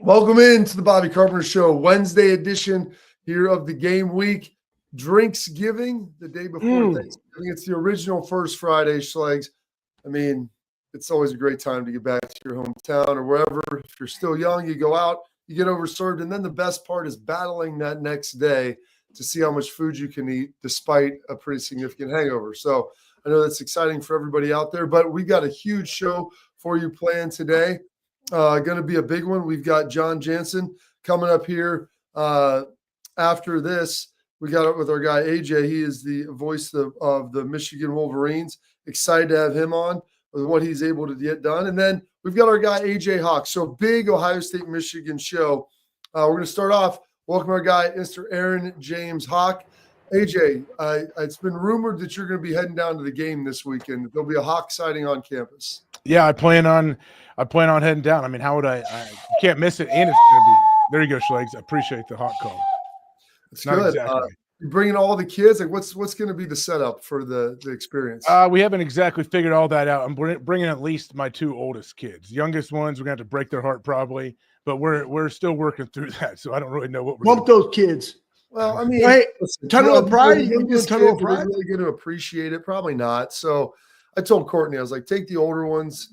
Welcome into the Bobby Carpenter Show, Wednesday edition here of the game week. Drinksgiving, the day before Thanksgiving. It's the original First Friday, Schlegs. I mean, it's always a great time to get back to your hometown or wherever. If you're still young, you go out, you get overserved, and then the best part is battling that next day to see how much food you can eat despite a pretty significant hangover. So I know that's exciting for everybody out there, but we got a huge show for you planned today. Going to be a big one. We've got Jansen coming up here after this. We got it with our guy AJ. He is the voice of the Michigan Wolverines. Excited to have him on with what he's able to get done. And then we've got our guy AJ Hawk. So big Ohio State Michigan show. We're going to start off. Welcome our guy, Mr. Aaron James Hawk. AJ, it's been rumored that you're going to be heading down to the game this weekend. There'll be a Hawk sighting on campus. Yeah, I plan on heading down. I mean, how would I can't miss it. And it's going to be – there you go, Schlegs. I appreciate the hot call. It's good. Exactly. You're bringing all the kids. Like, what's going to be the setup for the experience? We haven't exactly figured all that out. I'm bringing at least my two oldest kids. Youngest ones, we're going to have to break their heart probably, but we're still working through that, so I don't really know what we're bump those kids. Well, I mean, tunnel of pride. You tunnel of pride. Really going to appreciate it? Probably not. So I told Courtney, I was like, take the older ones.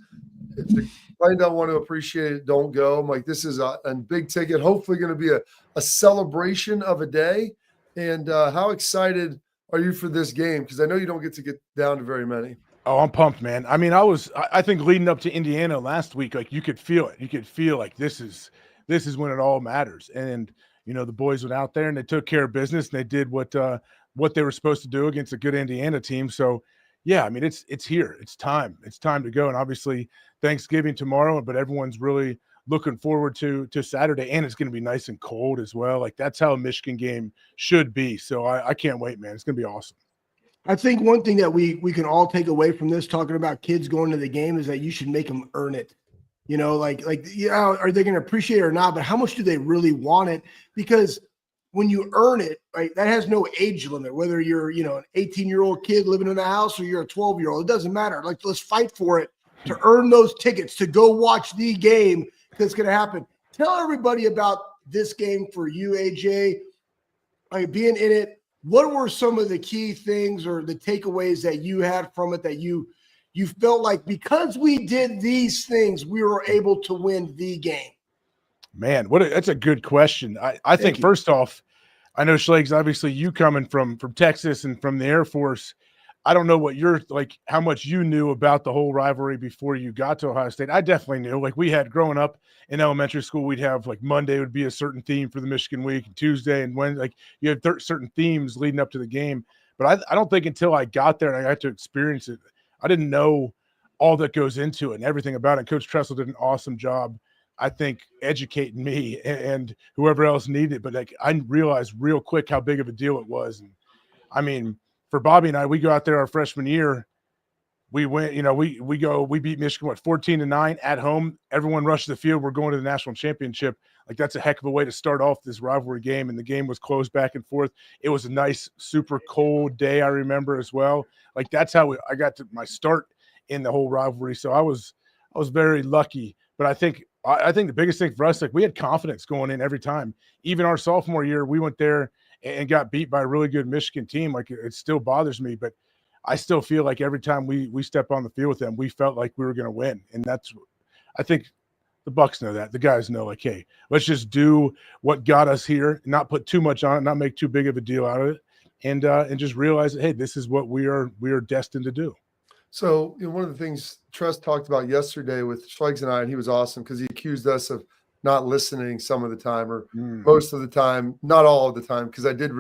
If you don't want to appreciate it, don't go. I'm like, this is a big ticket. Hopefully, going to be a celebration of a day. And how excited are you for this game? Because I know you don't get to get down to very many. Oh, I'm pumped, man. I mean, I think leading up to Indiana last week, like you could feel it. You could feel like this is when it all matters. And you know, the boys went out there and they took care of business and they did what they were supposed to do against a good Indiana team. So, yeah, I mean, it's here. It's time. It's time to go. And obviously, Thanksgiving tomorrow, but everyone's really looking forward to Saturday, and it's going to be nice and cold as well. Like that's how a Michigan game should be. So I can't wait, man. It's going to be awesome. I think one thing that we can all take away from this, talking about kids going to the game, is that you should make them earn it. You know, like are they going to appreciate it or not? But how much do they really want it? Because when you earn it, right, that has no age limit. Whether you're, an 18-year-old kid living in a house or you're a 12-year-old, it doesn't matter. Like, let's fight for it to earn those tickets to go watch the game that's going to happen. Tell everybody about this game for you, AJ. Like being in it, what were some of the key things or the takeaways that you had from it that you felt like because we did these things, we were able to win the game? Man, that's a good question. I think first off, I know Schlegs, obviously you coming from Texas and from the Air Force, I don't know what you're like, how much you knew about the whole rivalry before you got to Ohio State. I definitely knew. Like we had growing up in elementary school, we'd have like Monday would be a certain theme for the Michigan week, and Tuesday and Wednesday, like you had certain themes leading up to the game. But I don't think until I got there and I got to experience it, I didn't know all that goes into it and everything about it. Coach Tressel did an awesome job, I think, educating me and whoever else needed it. But like I realized real quick how big of a deal it was. And I mean, for Bobby and I, we go out there our freshman year. We went, we beat Michigan, 14-9 at home. Everyone rushed the field. We're going to the national championship. Like that's a heck of a way to start off this rivalry game. And the game was close back and forth. It was a nice, super cold day. I remember as well. Like that's how I got to my start in the whole rivalry. So I was very lucky. But I think the biggest thing for us, like we had confidence going in every time. Even our sophomore year, we went there and got beat by a really good Michigan team. Like it still bothers me, but I still feel like every time we step on the field with them, we felt like we were going to win. And I think the Bucks know that. The guys know, like, hey, let's just do what got us here, not put too much on it, not make too big of a deal out of it, and just realize that, hey, this is what we are destined to do. So one of the things Tress talked about yesterday with Schlegs and I, and he was awesome because he accused us of not listening some of the time or most of the time, not all of the time, because I did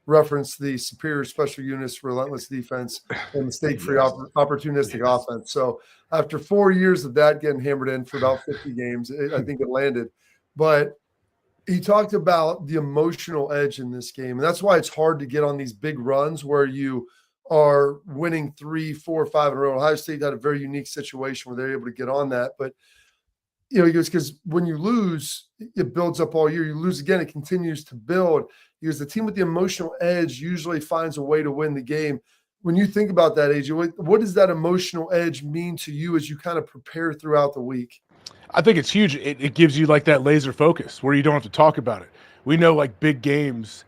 reference the superior special units, relentless defense, and mistake-free opportunistic offense. So after 4 years of that getting hammered in for about 50 games, I think it landed. But he talked about the emotional edge in this game, and that's why it's hard to get on these big runs where you are winning 3, 4, 5 in a row. Ohio State had a very unique situation where they're able to get on that. But, he goes, because when you lose, it builds up all year. You lose again, it continues to build. Because the team with the emotional edge usually finds a way to win the game. When you think about that, AJ, what does that emotional edge mean to you as you kind of prepare throughout the week? I think it's huge. It gives you like that laser focus where you don't have to talk about it. We know like big games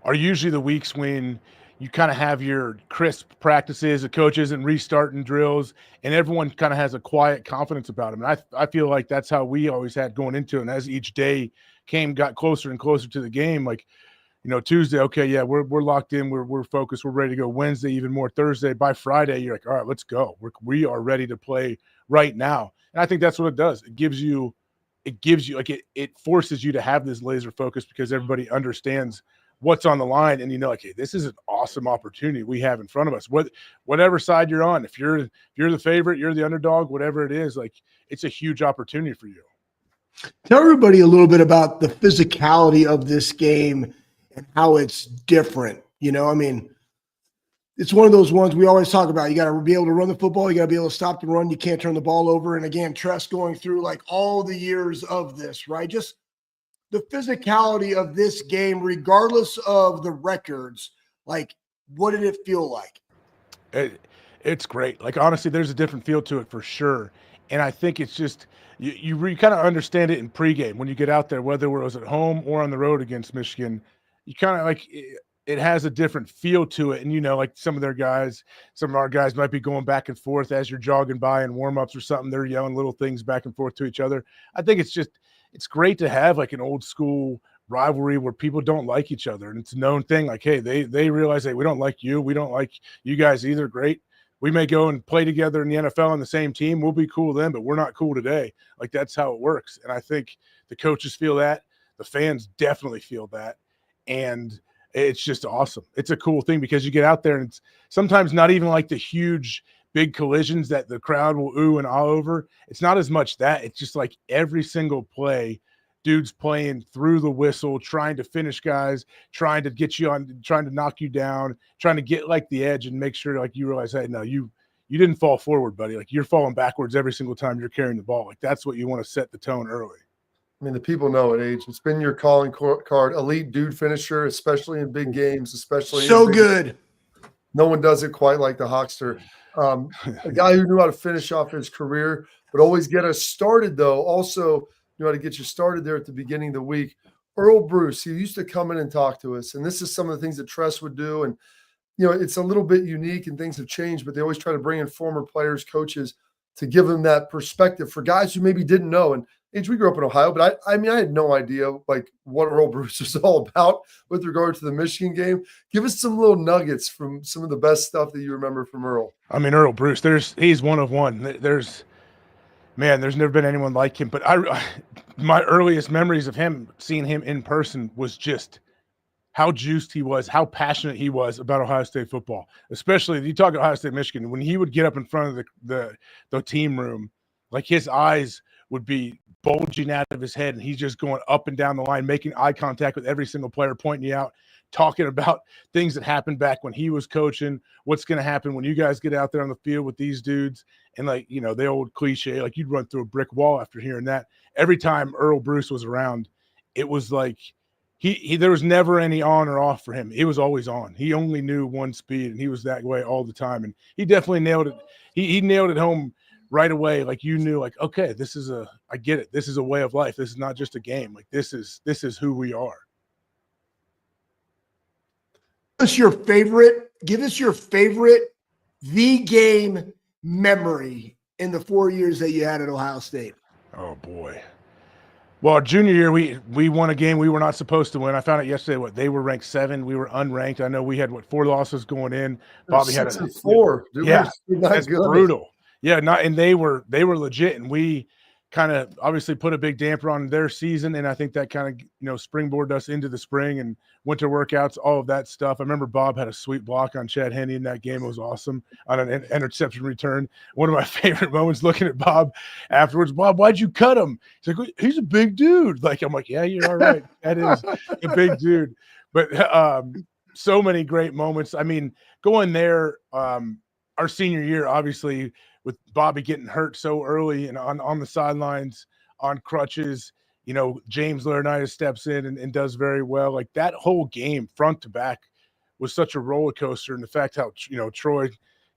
are usually the weeks when you kind of have your crisp practices, the coach isn't restarting drills, and everyone kind of has a quiet confidence about them. And I feel like that's how we always had going into it. And as each day got closer and closer to the game, like, Tuesday, okay, yeah, we're locked in, we're focused, we're ready to go. Wednesday, even more. Thursday, by Friday, you're like, all right, let's go. We are ready to play right now. And I think that's what it does. It gives you like it forces you to have this laser focus because everybody understands what's on the line, and like, hey, this is an awesome opportunity we have in front of us. Whatever side you're on, if you're the favorite, you're the underdog, whatever it is, like, it's a huge opportunity for you. Tell everybody a little bit about the physicality of this game and how it's different. I mean, it's one of those ones we always talk about. You got to be able to run the football. You got to be able to stop the run. You can't turn the ball over. And again, Tress going through like all the years of this, right? Just the physicality of this game, regardless of the records, like, what did it feel like? It's great. Like, honestly, there's a different feel to it for sure. And I think it's just you kind of understand it in pregame when you get out there, whether it was at home or on the road against Michigan. You kind of like it has a different feel to it. And, like some of our guys might be going back and forth as you're jogging by in warmups or something. They're yelling little things back and forth to each other. I think it's great to have like an old school rivalry where people don't like each other. And it's a known thing. Like, hey, they realize, hey, we don't like you. We don't like you guys either. Great. We may go and play together in the NFL on the same team. We'll be cool then, but we're not cool today. Like, that's how it works. And I think the coaches feel that. The fans definitely feel that. And it's just awesome. It's a cool thing because you get out there and it's sometimes not even like the huge big collisions that the crowd will ooh and ah over. It's not as much that. It's just like every single play, dudes playing through the whistle, trying to finish guys, trying to get you on, trying to knock you down, trying to get like the edge and make sure like you realize, hey, no, you didn't fall forward, buddy. Like, you're falling backwards every single time you're carrying the ball. Like, that's what you want to set the tone early. I mean, the people know it, Age. It's been your calling card, elite dude finisher, especially in big games, especially so good. No one does it quite like the Hawkster. A guy who knew how to finish off his career, but always get us started, though. Also knew how to get you started there at the beginning of the week. Earl Bruce, he used to come in and talk to us, and this is some of the things that Tress would do. And, it's a little bit unique and things have changed, but they always try to bring in former players, coaches to give them that perspective for guys who maybe didn't know. And Age, we grew up in Ohio, but I had no idea like what Earl Bruce was all about with regard to the Michigan game. Give us some little nuggets from some of the best stuff that you remember from Earl. I mean, Earl Bruce, he's one of one. There's never been anyone like him. But my earliest memories of him, seeing him in person, was just how juiced he was, how passionate he was about Ohio State football. Especially you talk Ohio State, Michigan, when he would get up in front of the team room, like his eyes would be bulging out of his head, and he's just going up and down the line, making eye contact with every single player, pointing you out, talking about things that happened back when he was coaching, what's going to happen when you guys get out there on the field with these dudes. And like, the old cliche, like you'd run through a brick wall after hearing that. Every time Earl Bruce was around, it was like there was never any on or off for him. It was always on. He only knew one speed, and he was that way all the time. And he definitely nailed it. He nailed it home right away. Like, you knew, like, okay, I get it. This is a way of life. This is not just a game. Like, this is who we are. Give us your favorite the game memory in the 4 years that you had at Ohio State. Oh boy. Well, our junior year, we won a game we were not supposed to win. I found out yesterday they were ranked 7. We were unranked. I know we had 4 losses going in. Bobby had 4. Dude, yeah, that's brutal. Yeah, and they were legit, and we kind of obviously put a big damper on their season, and I think that kind of springboarded us into the spring and winter workouts, all of that stuff. I remember Bob had a sweet block on Chad Henne in that game. It was awesome on an interception return. One of my favorite moments looking at Bob afterwards. Bob, why'd you cut him? He's like, he's a big dude. Like, I'm like, yeah, you're all right. That is a big dude. But so many great moments. I mean, going there, our senior year, obviously, with Bobby getting hurt so early and on the sidelines on crutches, James Laurinaitis steps in and does very well. Like, that whole game front to back was such a roller coaster. And the fact how, Troy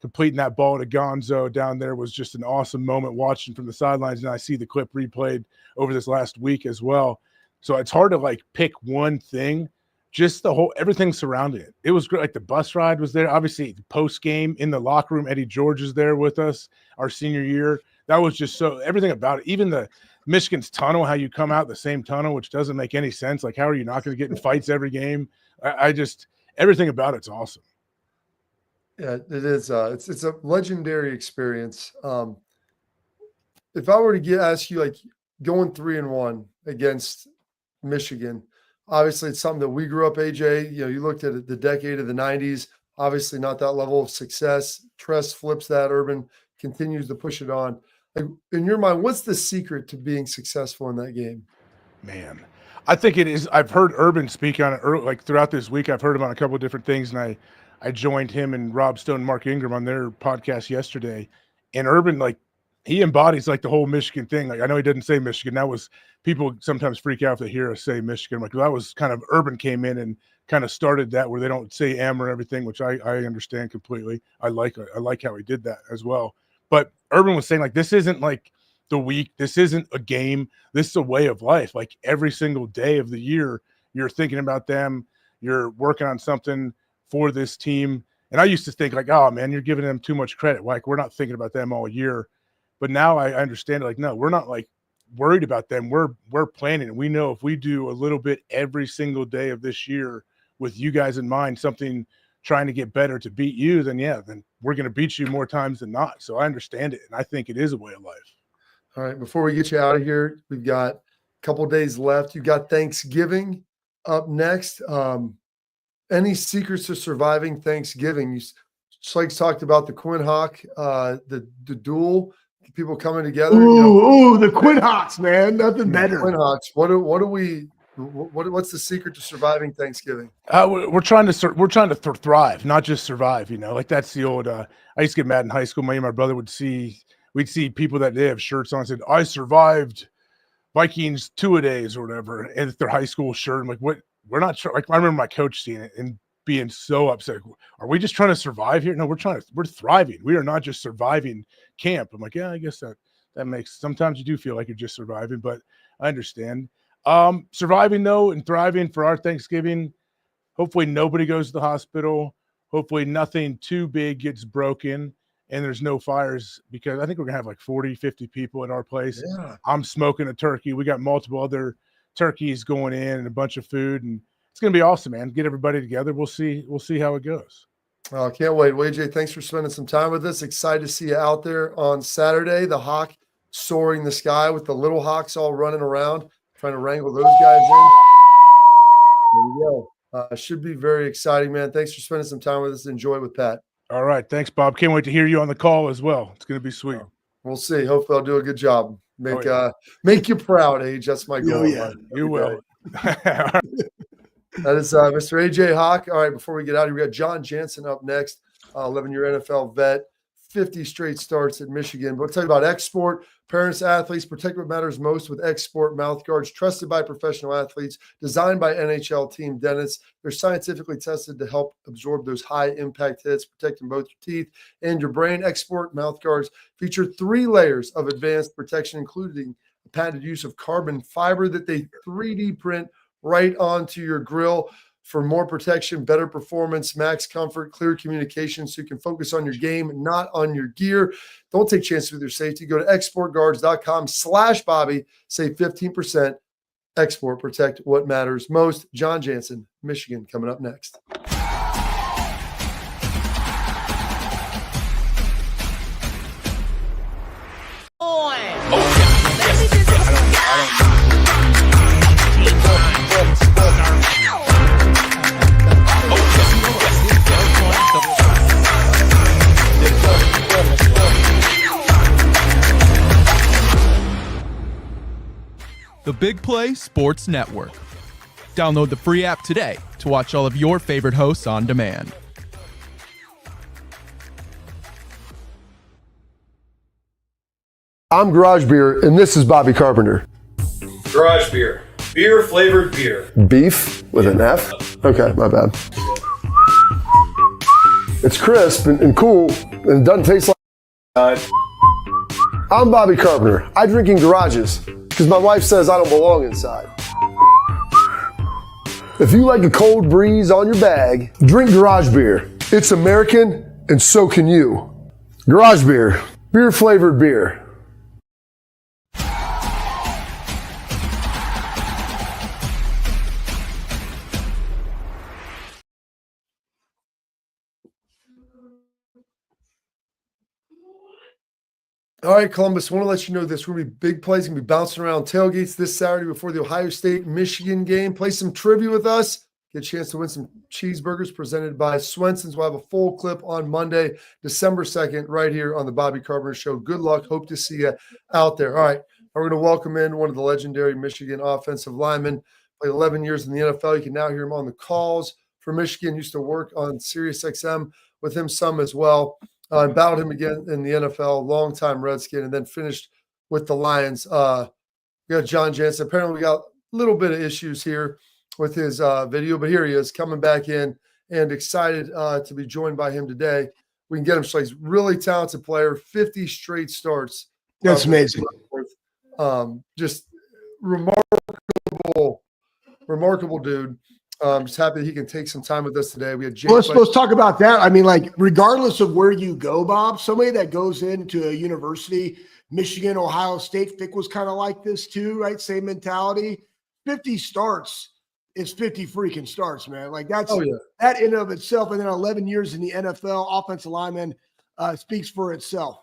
completing that ball to Gonzo down there was just an awesome moment watching from the sidelines. And I see the clip replayed over this last week as well. So it's hard to like pick one thing, just everything surrounding it. It was great. Like the bus ride was there. Obviously the post game in the locker room, Eddie George is there with us our senior year. That was just everything about it. Even the Michigan's tunnel, how you come out the same tunnel, which doesn't make any sense. Like, how are you not going to get in fights every game? Everything about it's awesome. Yeah, it is. It's a legendary experience. If I were to ask you, like, going 3-1 against Michigan, obviously it's something that we grew up, AJ. You looked at it, the decade of the 90s, obviously not that level of success. Tress flips that, Urban continues to push it on. Like, in your mind, what's the secret to being successful in that game? Man, I think it is. I've heard Urban speak on it like throughout this week. I've heard him on a couple of different things, and I joined him and Rob Stone and Mark Ingram on their podcast yesterday. And Urban, like, he embodies like the whole Michigan thing. Like, I know he didn't say Michigan. That was, people sometimes freak out if they hear us say Michigan. Like, that was kind of, Urban came in and kind of started that where they don't say M or everything, which I understand completely. I like how he did that as well. But Urban was saying, like, this isn't like the week. This isn't a game. This is a way of life. Like, every single day of the year, you're thinking about them. You're working on something for this team. And I used to think, like, oh, man, you're giving them too much credit. Like, we're not thinking about them all year. But now I understand it. Like, no, we're not, like, worried about them. We're planning. And we know if we do a little bit every single day of this year with you guys in mind, something trying to get better to beat you, then we're going to beat you more times than not. So I understand it. And I think it is a way of life. All right. Before we get you out of here, we've got a couple days left. You've got Thanksgiving up next. Any secrets to surviving Thanksgiving? Schlegel talked about the Quinn Hawk, the duel, people coming together. Ooh, the Quinn Hawks, man. Nothing better. Quinn Hawks. What's the secret to surviving Thanksgiving? We're trying to thrive, not just survive. Like, that's the old. I used to get mad in high school. Me and my brother we'd see people that they have shirts on said, "I survived Vikings 2-a-days" or whatever, and it's their high school shirt. I'm like, what? We're not sure. Like, I remember my coach seeing it and being so upset. Are we just trying to survive here? No, we're thriving. We are not just surviving camp. I'm like, yeah, I guess that makes, sometimes you do feel like you're just surviving, but I understand. Surviving though and thriving for our Thanksgiving. Hopefully nobody goes to the hospital. Hopefully nothing too big gets broken and there's no fires, because I think we're gonna have like 40, 50 people at our place. Yeah. I'm smoking a turkey. We got multiple other turkeys going in and a bunch of food, and it's going to be awesome, man. Get everybody together. We'll see how it goes. I can't wait. Well, AJ, thanks for spending some time with us. Excited to see you out there on Saturday. The Hawk soaring the sky with the little Hawks all running around, trying to wrangle those guys in. There you go. Should be very exciting, man. Thanks for spending some time with us. Enjoy it with Pat. All right. Thanks, Bob. Can't wait to hear you on the call as well. It's going to be sweet. We'll see. Hopefully I'll do a good job. Make you proud, Age. That's my goal. Oh, yeah. You will. That is Mr. AJ Hawk. All right, before we get out of here, we got John Jansen up next, 11-year NFL vet, 50 straight starts at Michigan. But we'll tell you about Export. Parents, athletes, protect what matters most with Export mouth guards, trusted by professional athletes, designed by NHL team dentists. They're scientifically tested to help absorb those high-impact hits, protecting both your teeth and your brain. Export mouth guards feature 3 layers of advanced protection, including the patented use of carbon fiber that they 3D print right onto your grill for more protection, better performance, max comfort, clear communication, so you can focus on your game, not on your gear. Don't take chances with your safety. Go to exportguards.com/Bobby. Save 15%. Export, protect what matters most. John Jansen, Michigan, coming up next. The Big Play Sports Network. Download the free app today to watch all of your favorite hosts on demand. I'm Garage Beer, and this is Bobby Carpenter. Garage Beer. Beer-flavored beer. Beef with an F? Okay, my bad. It's crisp and cool, and it doesn't taste like. I'm Bobby Carpenter. I drink in garages because my wife says I don't belong inside. If you like a cold breeze on your bag, drink garage beer. It's American, and so can you. Garage beer, beer flavored beer. All right, Columbus, I want to let you know this. We're going to be big plays. Going to be bouncing around tailgates this Saturday before the Ohio State-Michigan game. Play some trivia with us. Get a chance to win some cheeseburgers presented by Swenson's. We'll have a full clip on Monday, December 2nd, right here on the Bobby Carpenter Show. Good luck. Hope to see you out there. All right, we're going to welcome in one of the legendary Michigan offensive linemen. Played 11 years in the NFL. You can now hear him on the calls for Michigan. Used to work on SiriusXM with him some as well. Battled him again in the NFL, longtime Redskin, and then finished with the Lions. We got John Jansen. Apparently, we got a little bit of issues here with his video, but here he is coming back in and excited to be joined by him today. We can get him. So he's a really talented player, 50 straight starts. That's amazing. Just remarkable dude. Just happy that he can take some time with us today. We had James. Let's talk about that. I mean, like, regardless of where you go, Bob, somebody that goes into a university, Michigan, Ohio State, Fick was kind of like this too, right? Same mentality. 50 starts is 50 freaking starts, man. Like that in and of itself. And then 11 years in the NFL, offensive lineman speaks for itself.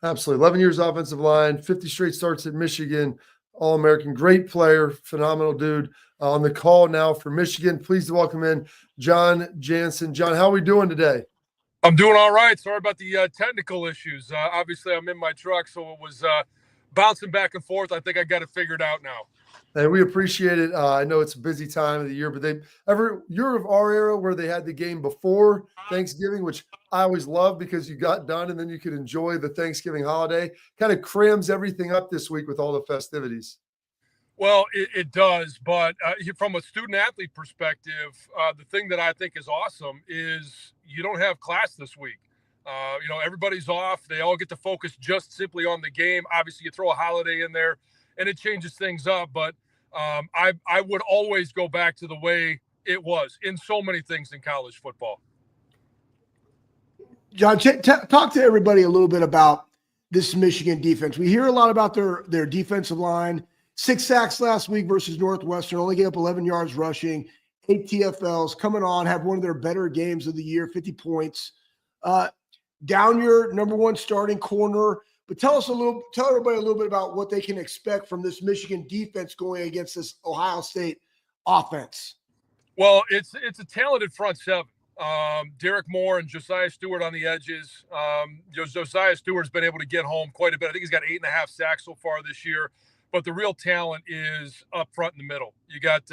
Absolutely. 11 years offensive line, 50 straight starts at Michigan, All-American, great player, phenomenal dude. On the call now for Michigan. Pleased to welcome in John Jansen. John, how are we doing today? I'm doing all right. Sorry about the technical issues. Obviously, I'm in my truck, so it was bouncing back and forth. I think I got it figured out now. And we appreciate it. I know it's a busy time of the year, but you're of our era where they had the game before Thanksgiving, which I always love because you got done and then you could enjoy the Thanksgiving holiday. Kind of crams everything up this week with all the festivities. Well, it does, but from a student-athlete perspective, the thing that I think is awesome is you don't have class this week. Everybody's off. They all get to focus just simply on the game. Obviously, you throw a holiday in there, and it changes things up, but I would always go back to the way it was in so many things in college football. John, talk to everybody a little bit about this Michigan defense. We hear a lot about their defensive line. 6 sacks last week versus Northwestern, only gave up 11 yards rushing, 8 TFLs, coming on, have one of their better games of the year, 50 points. Down your number one starting corner. But tell everybody a little bit about what they can expect from this Michigan defense going against this Ohio State offense. Well, it's a talented front seven. Derek Moore and Josiah Stewart on the edges. Josiah Stewart's been able to get home quite a bit. I think he's got 8.5 sacks so far this year. But the real talent is up front in the middle. You got,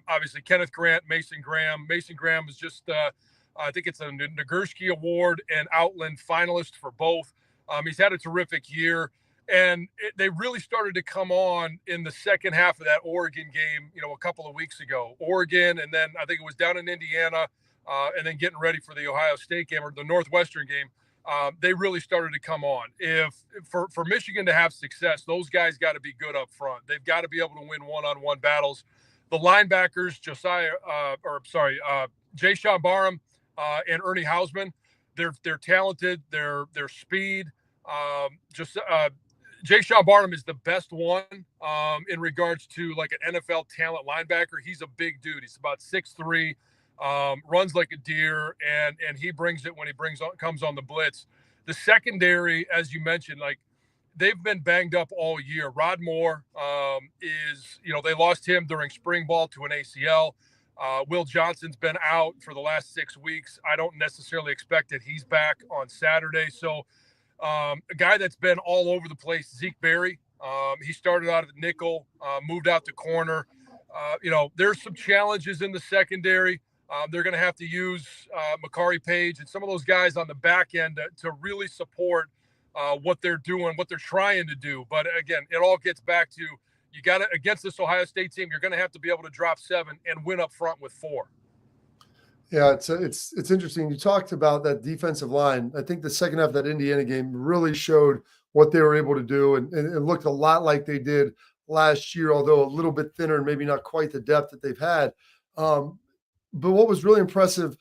obviously, Kenneth Grant, Mason Graham. Mason Graham is just, I think it's a Nagurski Award and Outland finalist for both. He's had a terrific year. And they really started to come on in the second half of that Oregon game, a couple of weeks ago. Oregon, and then I think it was down in Indiana, and then getting ready for the Ohio State game or the Northwestern game. They really started to come on. For Michigan to have success, those guys got to be good up front. They've got to be able to win one-on-one battles. The linebackers, Jay Sean Barham and Ernie Hausman, they're talented. Their speed. Jay Sean Barham is the best one in regards to like an NFL talent linebacker. He's a big dude. He's about 6'3". Runs like a deer, and he brings it when he comes on the blitz. The secondary, as you mentioned, like they've been banged up all year. Rod Moore they lost him during spring ball to an ACL. Will Johnson's been out for the last 6 weeks. I don't necessarily expect that he's back on Saturday. So a guy that's been all over the place, Zeke Berry. He started out at nickel, moved out to corner. There's some challenges in the secondary. They're going to have to use Makari Page and some of those guys on the back end to really support what they're doing, what they're trying to do. But again, it all gets back to you got to, against this Ohio State team, you're going to have to be able to drop 7 and win up front with 4. Yeah, it's interesting. You talked about that defensive line. I think the second half of that Indiana game really showed what they were able to do, and it looked a lot like they did last year, although a little bit thinner and maybe not quite the depth that they've had. But what was really impressive,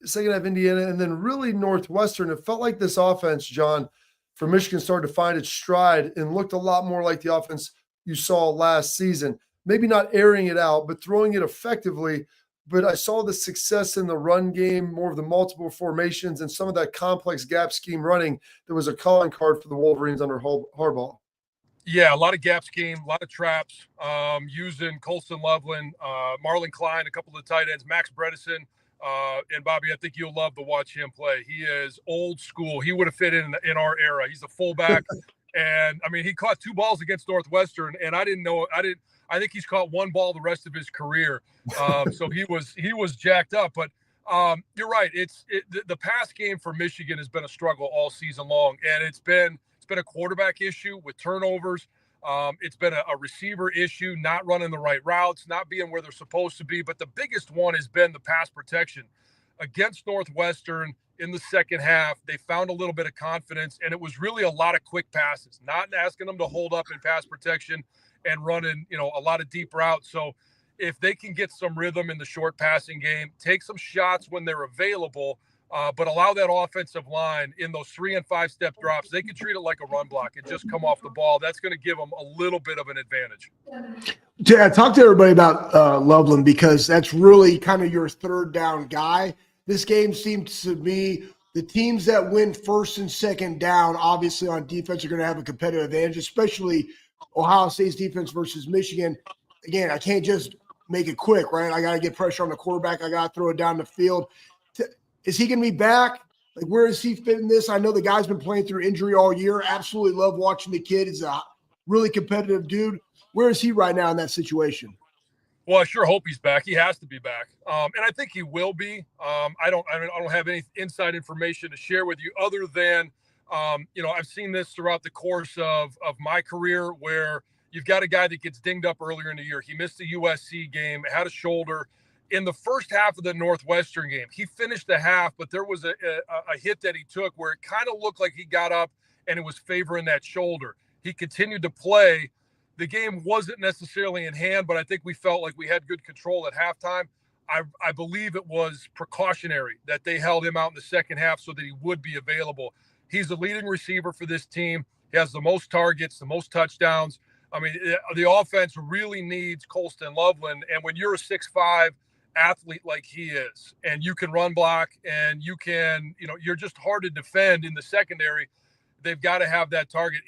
second half Indiana, and then really Northwestern, it felt like this offense, John, for Michigan started to find its stride and looked a lot more like the offense you saw last season. Maybe not airing it out, but throwing it effectively. But I saw the success in the run game, more of the multiple formations and some of that complex gap scheme running that was a calling card for the Wolverines under Harbaugh. Yeah, a lot of gap scheme, a lot of traps, using Colston Loveland, Marlon Klein, a couple of the tight ends, Max Bredesen. And Bobby, I think you'll love to watch him play. He is old school. He would have fit in our era. He's a fullback. And I mean, he caught 2 balls against Northwestern, and I think he's caught 1 ball the rest of his career. So he was jacked up. But you're right. The pass game for Michigan has been a struggle all season long, and it's been a quarterback issue with turnovers. It's been a receiver issue, not running the right routes, not being where they're supposed to be. But the biggest one has been the pass protection. Against Northwestern in the second half, they found a little bit of confidence, and it was really a lot of quick passes, not asking them to hold up in pass protection and running, a lot of deep routes. So if they can get some rhythm in the short passing game, take some shots when they're available, but allow that offensive line in those 3- and 5-step drops, they can treat it like a run block and just come off the ball. That's going to give them a little bit of an advantage. Yeah, talk to everybody about Loveland, because that's really kind of your third down guy. This game seems to be the teams that win first and second down, obviously on defense, are going to have a competitive advantage, especially Ohio State's defense versus Michigan. Again, I can't just make it quick, right? I got to get pressure on the quarterback. I got to throw it down the field. Is he going to be back? Like, where does he fit in this? I know the guy's been playing through injury all year. Absolutely love watching the kid. He's a really competitive dude. Where is he right now in that situation? Well, I sure hope he's back. He has to be back, and I think he will be. I don't have any inside information to share with you other than, I've seen this throughout the course of my career where you've got a guy that gets dinged up earlier in the year. He missed the USC game, had a shoulder. In the first half of the Northwestern game, he finished the half, but there was a hit that he took where it kind of looked like he got up and it was favoring that shoulder. He continued to play. The game wasn't necessarily in hand, but I think we felt like we had good control at halftime. I believe it was precautionary that they held him out in the second half so that he would be available. He's the leading receiver for this team. He has the most targets, the most touchdowns. I mean, the offense really needs Colston Loveland. And when you're a 6'5" athlete like he is, and you can run block, and you can, you're just hard to defend in the secondary, they've got to have that target.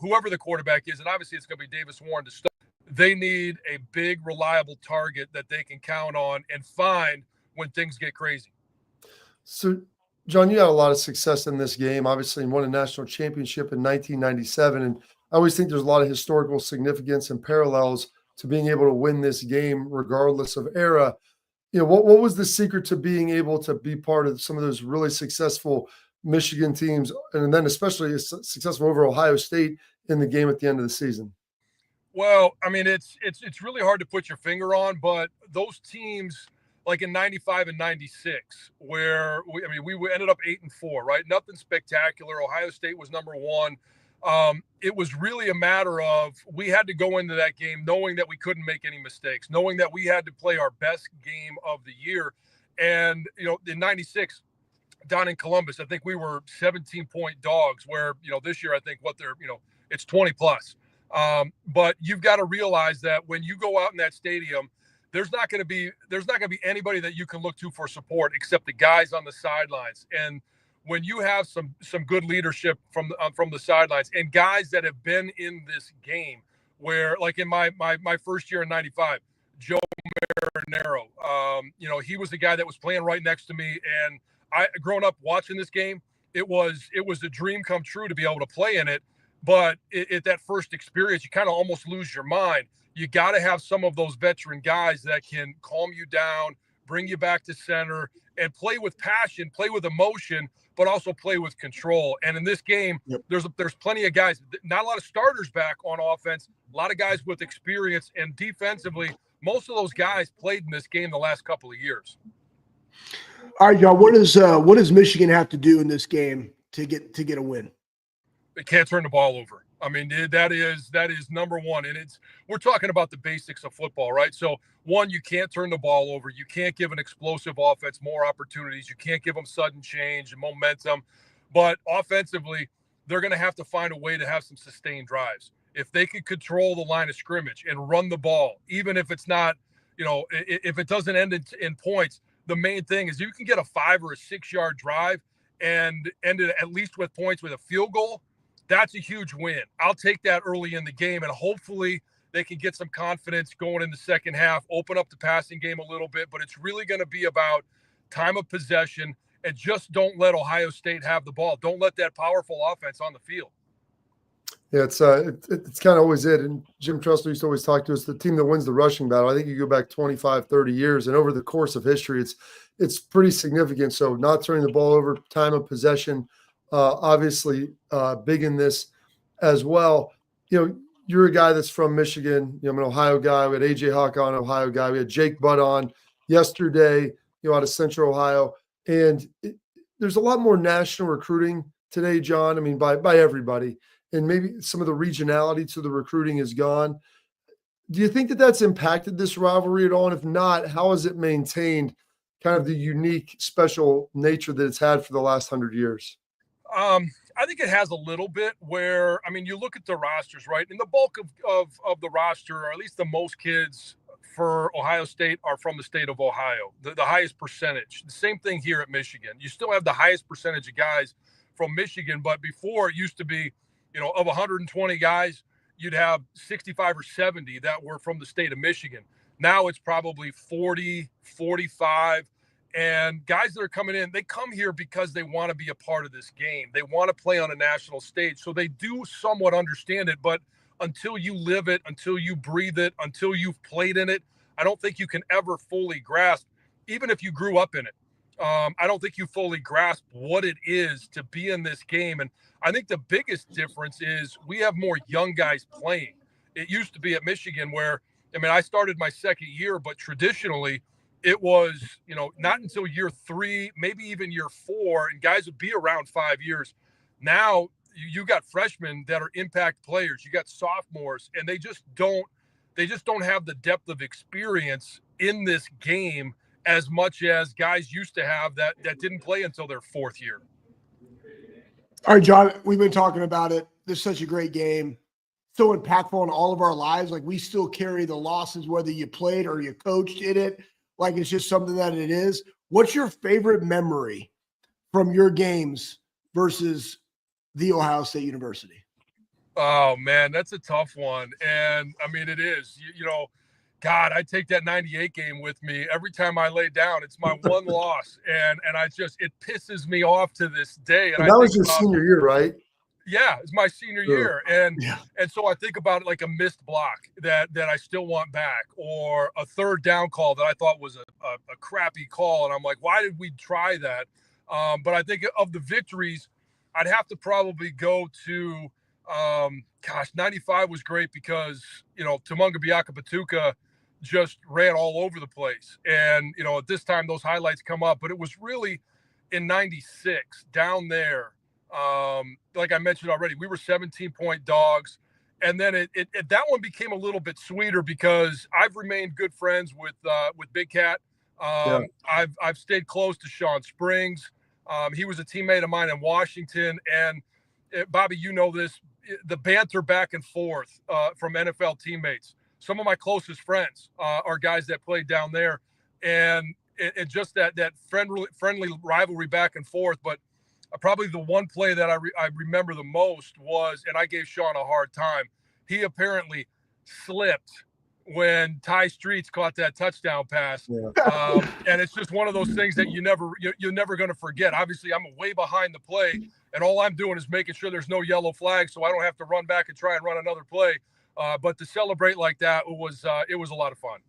Whoever the quarterback is, and obviously it's going to be Davis Warren to start, they need a big, reliable target that they can count on and find when things get crazy. So, John, you had a lot of success in this game. Obviously, you won a national championship in 1997, and I always think there's a lot of historical significance and parallels to being able to win this game regardless of era. What was the secret to being able to be part of some of those really successful Michigan teams, and then especially successful over Ohio State in the game at the end of the season? Well, I mean, it's really hard to put your finger on, but those teams, like in 95 and 96, where we ended up 8-4, right? Nothing spectacular. Ohio State was number 1. It was really a matter of, we had to go into that game knowing that we couldn't make any mistakes, knowing that we had to play our best game of the year. And, in 96, down in Columbus, I think we were 17-point dogs, where, this year, I think it's 20 plus. But you've got to realize that when you go out in that stadium, there's not going to be anybody that you can look to for support except the guys on the sidelines. And when you have some good leadership from the sidelines and guys that have been in this game, where, like in my first year in 95, Joe Marinero, he was the guy that was playing right next to me. And I, growing up watching this game, it was a dream come true to be able to play in it. But at that first experience, you kind of almost lose your mind. You got to have some of those veteran guys that can calm you down, bring you back to center, and play with passion, play with emotion, but also play with control. And in this game, there's plenty of guys, not a lot of starters back on offense, a lot of guys with experience, and defensively, most of those guys played in this game the last couple of years. All right, John. What does Michigan have to do in this game to get a win? They can't turn the ball over. I mean, that is number one. And we're talking about the basics of football, right? So one, you can't turn the ball over. You can't give an explosive offense more opportunities. You can't give them sudden change and momentum. But offensively, they're going to have to find a way to have some sustained drives. If they can control the line of scrimmage and run the ball, even if it's not, if it doesn't end in points, the main thing is you can get a 5 or a 6 yard drive and end it at least with points with a field goal. That's a huge win. I'll take that early in the game, and hopefully they can get some confidence going in the second half, open up the passing game a little bit, but it's really going to be about time of possession, and just don't let Ohio State have the ball. Don't let that powerful offense on the field. Yeah, it's kind of always it. And Jim Tressler used to always talk to us, the team that wins the rushing battle. I think you go back 25, 30 years, and over the course of history, it's pretty significant. So not turning the ball over, time of possession, obviously big in this as well. You're a guy that's from Michigan. I'm an Ohio guy. We had AJ Hawk on, Ohio guy. We had Jake Butt on yesterday, out of Central Ohio. And there's a lot more national recruiting today, John. I mean, by everybody. And maybe some of the regionality to the recruiting is gone. Do you think that that's impacted this rivalry at all? And if not, how has it maintained kind of the unique, special nature that it's had for the last 100 years? I think it has a little bit where, you look at the rosters, right? And the bulk of the roster, or at least the most kids for Ohio State, are from the state of Ohio, the highest percentage. The same thing here at Michigan. You still have the highest percentage of guys from Michigan, but before it used to be, of 120 guys, you'd have 65 or 70 that were from the state of Michigan. Now it's probably 40, 45. And guys that are coming in, they come here because they want to be a part of this game. They want to play on a national stage. So they do somewhat understand it. But until you live it, until you breathe it, until you've played in it, I don't think you can ever fully grasp, even if you grew up in it. I don't think you fully grasp what it is to be in this game. And I think the biggest difference is we have more young guys playing. It used to be at Michigan where, I started my second year, but traditionally it was, not until year 3, maybe even year 4, and guys would be around 5 years. Now you got freshmen that are impact players. You got sophomores, and they just don't have the depth of experience in this game as much as guys used to have that didn't play until their 4th year. All right, John, we've been talking about it. This is such a great game. So impactful in all of our lives. Like, we still carry the losses, whether you played or you coached in it. Like, it's just something that it is. What's your favorite memory from your games versus the Ohio State University? Oh, man, that's a tough one. And, it is. God, I take that 98 game with me every time I lay down. It's my one loss, and it pisses me off to this day. And that was your senior year, right? Yeah, it's my senior year, and so I think about it like a missed block that I still want back, or a third down call that I thought was a crappy call, and I'm like, why did we try that? But I think of the victories, I'd have to probably go to 95 was great because Tumunga Biaka-Patuka just ran all over the place. And, at this time, those highlights come up. But it was really in 96 down there. Like I mentioned already, we were 17-point dogs. And then that one became a little bit sweeter because I've remained good friends with Big Cat. I've stayed close to Sean Springs. He was a teammate of mine in Washington. And Bobby, this, the banter back and forth from NFL teammates. Some of my closest friends are guys that played down there, and it just that friendly rivalry back and forth. But probably the one play that I remember the most was, and I gave Sean a hard time. He apparently slipped when Ty Streets caught that touchdown pass, and it's just one of those things that you're never going to forget. Obviously, I'm way behind the play, and all I'm doing is making sure there's no yellow flag, so I don't have to run back and try and run another play. But to celebrate like that, it was a lot of fun.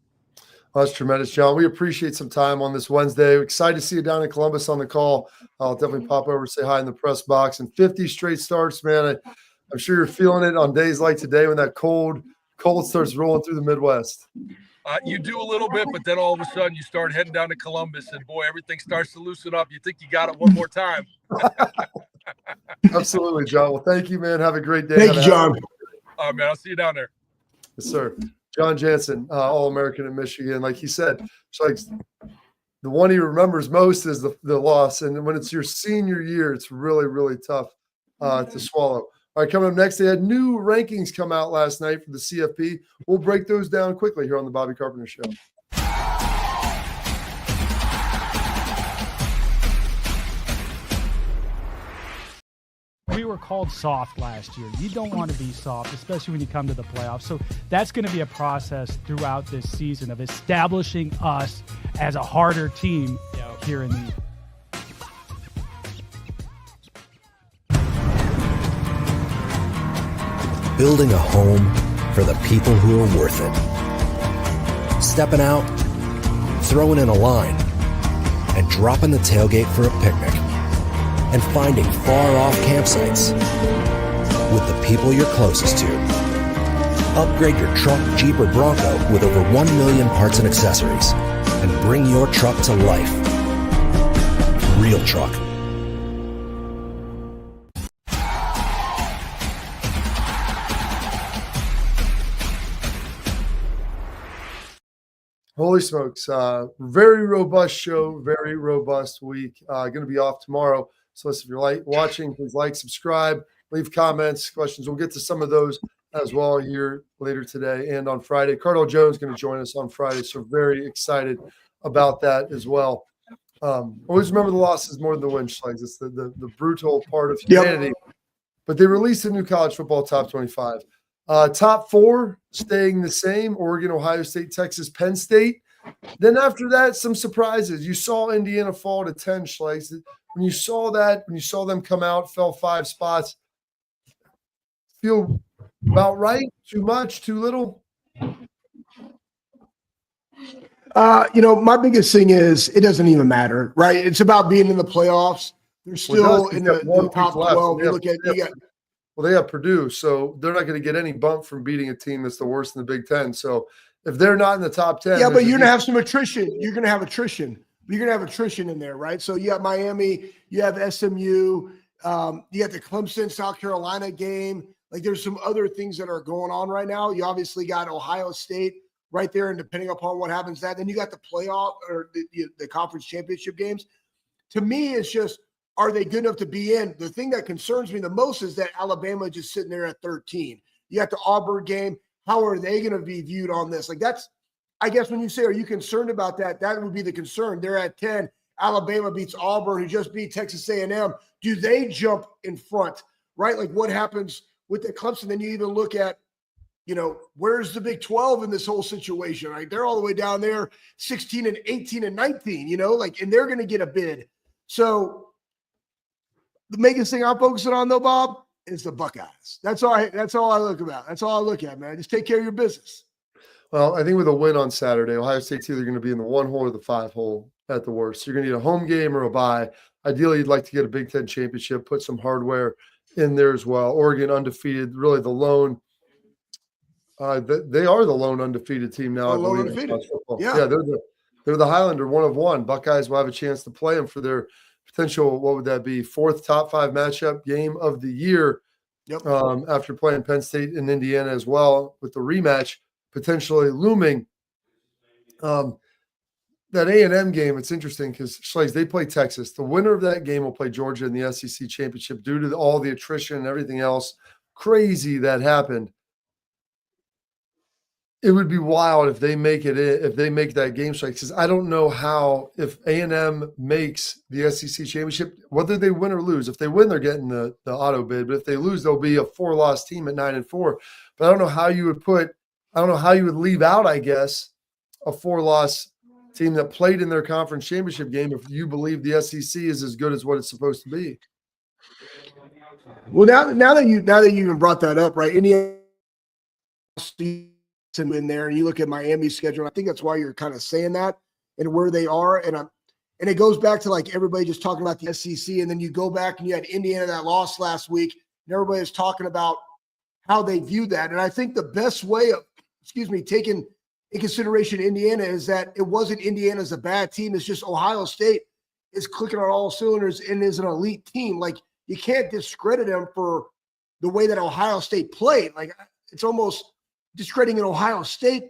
Well, that's tremendous, John. We appreciate some time on this Wednesday. Excited to see you down in Columbus on the call. I'll definitely pop over and say hi in the press box. And 50 straight starts, man. I'm sure you're feeling it on days like today when that cold starts rolling through the Midwest. You do a little bit, but then all of a sudden you start heading down to Columbus, and boy, everything starts to loosen up. You think you got it one more time. Absolutely, John. Well, thank you, man. Have a great day. Thank you, John. All right, man. I'll see you down there. Yes, sir. John Jansen, All-American in Michigan. Like he said, it's like the one he remembers most is the loss. And when it's your senior year, it's really, really tough to swallow. All right, coming up next, they had new rankings come out last night for the CFP. We'll break those down quickly here on the Bobby Carpenter Show. We were called soft last year. You don't want to be soft, especially when you come to the playoffs. So that's going to be a process throughout this season of establishing us as a harder team here in the Building a home for the people who are worth it. Stepping out, throwing in a line, and dropping the tailgate for a picnic. And finding far-off campsites with the people you're closest to. Upgrade your truck, Jeep, or Bronco with over 1 million parts and accessories. And bring your truck to life. Real Truck. Holy smokes. Very robust show, very robust week. Going to be off tomorrow. So if you're watching, please like, subscribe, leave comments, questions. We'll get to some of those as well here later today and on Friday. Cardinal Jones is going to join us on Friday, so very excited about that as well. Always remember the losses more than the wins, Schlegel. It's the brutal part of humanity. Yep. But they released a new college football top 25. Top 4 staying the same: Oregon, Ohio State, Texas, Penn State. Then after that, some surprises. You saw Indiana fall to 10, Schlegel. When you saw that, when you saw them come out, fell 5 spots, feel about right? Too much? Too little? My biggest thing is it doesn't even matter, right? It's about being in the playoffs. They're still in the top 12. They have Purdue, so they're not going to get any bump from beating a team that's the worst in the Big Ten. So if they're not in the top 10. Yeah, but you're going to have some attrition. You're going to have attrition. You're going to have attrition in there, right? So you have Miami, you have SMU, you got the Clemson, South Carolina game. Like there's some other things that are going on right now. You obviously got Ohio State right there, and depending upon what happens then you got the playoff or the conference championship games. To me, it's just, are they good enough to be in? The thing that concerns me the most is that Alabama just sitting there at 13. You got the Auburn game. How are they going to be viewed on this? Like that's, I guess when you say, are you concerned about that? That would be the concern. They're at 10. Alabama beats Auburn, who just beat Texas A&M. Do they jump in front, right? Like what happens with the Clemson? Then you even look at, where's the Big 12 in this whole situation, right? They're all the way down there, 16 and 18 and 19, and they're going to get a bid. So the biggest thing I'm focusing on though, Bob, is the Buckeyes. That's all I look about. That's all I look at, man. Just take care of your business. Well, I think with a win on Saturday, Ohio State's either going to be in the 1 hole or the 5 hole at the worst. You're going to need a home game or a bye. Ideally, you'd like to get a Big Ten championship, put some hardware in there as well. Oregon undefeated, really the lone. They are the lone undefeated team now. Lone undefeated. Yeah, they're the Highlander, 1 of 1. Buckeyes will have a chance to play them for their potential. What would that be? 4th top 5 matchup game of the year. Yep. After playing Penn State and Indiana as well, with the rematch potentially looming. That A&M game, it's interesting because Schlegel, they play Texas. The winner of that game will play Georgia in the SEC championship due to all the attrition and everything else crazy that happened. It would be wild if they make it in, if they make that game, Schlegel, because I don't know how, if A&M makes the SEC championship, whether they win or lose. If they win, they're getting the auto bid, but if they lose, they'll be a 4-loss team at 9-4. But I don't know how you would leave out, I guess, a 4-loss team that played in their conference championship game if you believe the SEC is as good as what it's supposed to be. Well, now that you even brought that up, right? Indiana in there, and you look at Miami's schedule. I think that's why you're kind of saying that and where they are. And it goes back to like everybody just talking about the SEC, and then you go back and you had Indiana that lost last week, and everybody is talking about how they view that. And I think the best way of, taking in consideration Indiana is that it wasn't Indiana's a bad team. It's just Ohio State is clicking on all cylinders and is an elite team. Like, you can't discredit them for the way that Ohio State played. Like, it's almost discrediting Ohio State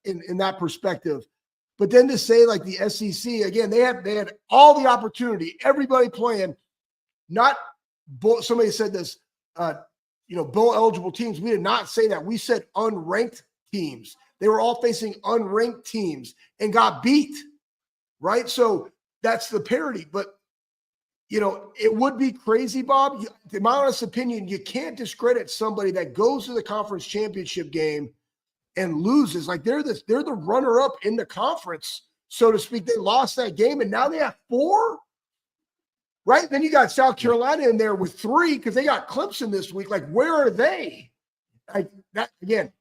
in that perspective. But then to say, like, the SEC, again, they had all the opportunity, everybody playing, not somebody said this, bowl eligible teams. We did not say that. We said unranked teams. They were all facing unranked teams and got beat, right? So that's the parity. But, it would be crazy, Bob. In my honest opinion, you can't discredit somebody that goes to the conference championship game and loses. Like, they're the runner-up in the conference, so to speak. They lost that game, and now they have 4, right? Then you got South Carolina in there with 3 because they got Clemson this week. Like, where are they? Like, that, again,